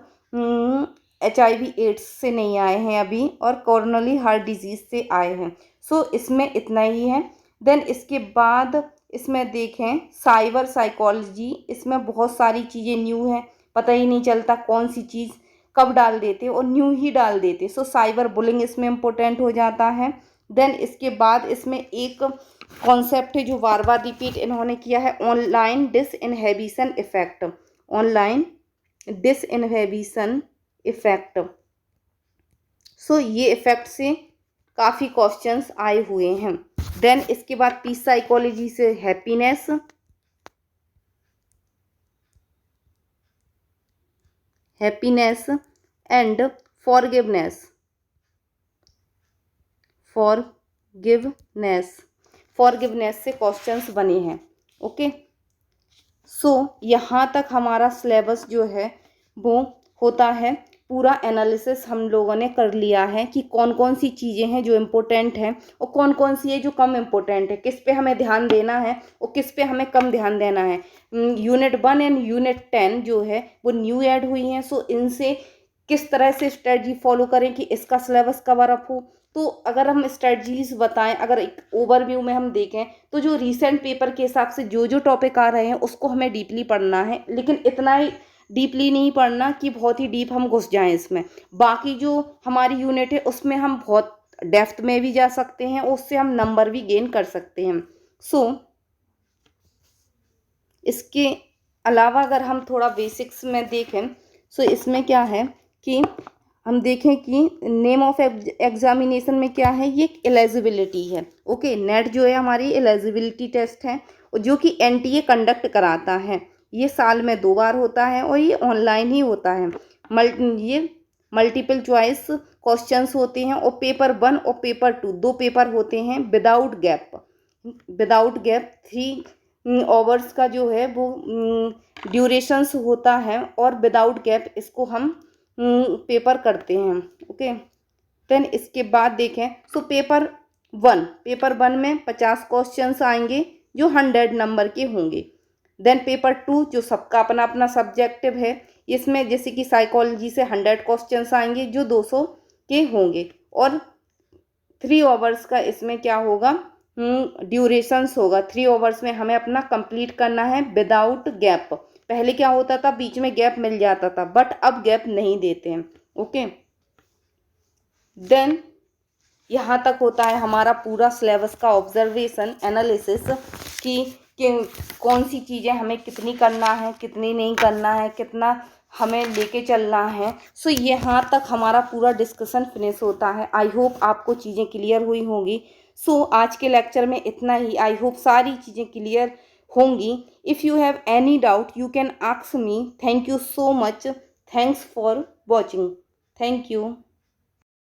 HIV एड्स से नहीं आए हैं अभी, और कोरोनरी हार्ट डिजीज़ से आए हैं। सो इसमें इतना ही है। देन इसके बाद इसमें देखें साइबर साइकोलॉजी, इसमें बहुत सारी चीज़ें न्यू हैं, पता ही नहीं चलता कौन सी चीज़ कब डाल देते और न्यू ही डाल देते। सो साइबर बुलिंग इसमें इम्पोर्टेंट हो जाता है। देन इसके बाद इसमें एक कॉन्सेप्ट है जो बार बार रिपीट इन्होंने किया है, ऑनलाइन डिसइनहिबिशन इफेक्ट, ऑनलाइन डिसइनहिबिशन इफेक्ट। सो ये इफेक्ट से काफ़ी क्वेश्चंस आए हुए हैं। देन इसके बाद पीस साइकोलॉजी से happiness, happiness and forgiveness, forgiveness, forgiveness से क्वेश्चंस बने हैं। ओके, सो यहाँ तक हमारा सिलेबस जो है वो होता है। पूरा एनालिसिस हम लोगों ने कर लिया है कि कौन कौन सी चीज़ें हैं जो इम्पोर्टेंट हैं और कौन कौन सी है जो कम इम्पोर्टेंट है, किस पे हमें ध्यान देना है और किस पे हमें कम ध्यान देना है। यूनिट 1 एंड यूनिट 10 जो है वो न्यू ऐड हुई हैं। सो इनसे किस तरह से स्ट्रेटजी फॉलो करें कि इसका सिलेबस कवर अप हो। तो अगर हम स्ट्रेटजीज बताएं, अगर एक ओवरव्यू में हम देखें तो जो रीसेंट पेपर के हिसाब से जो जो टॉपिक आ रहे हैं उसको हमें डीपली पढ़ना है, लेकिन इतना ही डीपली नहीं पढ़ना कि बहुत ही डीप हम घुस जाएं इसमें। बाकी जो हमारी यूनिट है उसमें हम बहुत डेप्थ में भी जा सकते हैं और उससे हम नंबर भी गेन कर सकते हैं। सो इसके अलावा अगर हम थोड़ा बेसिक्स में देखें, सो इसमें क्या है कि हम देखें कि नेम ऑफ एग्जामिनेशन में क्या है, ये एलिजिबिलिटी है। ओके, नेट जो है हमारी एलिजिबिलिटी टेस्ट है जो कि NTA कंडक्ट कराता है। ये साल में 2 बार होता है और ये ऑनलाइन ही होता है। ये मल्टीपल चॉइस क्वेश्चंस होते हैं और पेपर 1 और पेपर 2 2 पेपर होते हैं without gap. Without gap 3 hours का जो है वो ड्यूरेशंस होता है और विदाउट गैप इसको हम पेपर करते हैं। ओके, देन इसके बाद देखें सो पेपर 1 में 50 क्वेश्चंस आएंगे जो 100 नंबर के होंगे। देन पेपर 2 जो सबका अपना अपना सब्जेक्टिव है, इसमें जैसे कि साइकोलॉजी से 100 क्वेश्चंस आएंगे जो 200 के होंगे और 3 आवर्स का इसमें क्या होगा ड्यूरेशंस होगा। 3 आवर्स में हमें अपना कंप्लीट करना है विदाउट गैप। पहले क्या होता था, बीच में गैप मिल जाता था, बट अब गैप नहीं देते हैं। ओके, देन यहाँ तक होता है हमारा पूरा सिलेबस का ऑब्जर्वेशन एनालिसिस कि कौन सी चीज़ें हमें कितनी करना है, कितनी नहीं करना है, कितना हमें लेके चलना है। सो यहाँ तक हमारा पूरा डिस्कशन फिनिश होता है। आई होप आपको चीज़ें क्लियर हुई होंगी। सो आज के लेक्चर में इतना ही। आई होप सारी चीज़ें क्लियर होंगी। If you have any doubt you can ask me. Thank you so much. Thanks for watching. Thank you.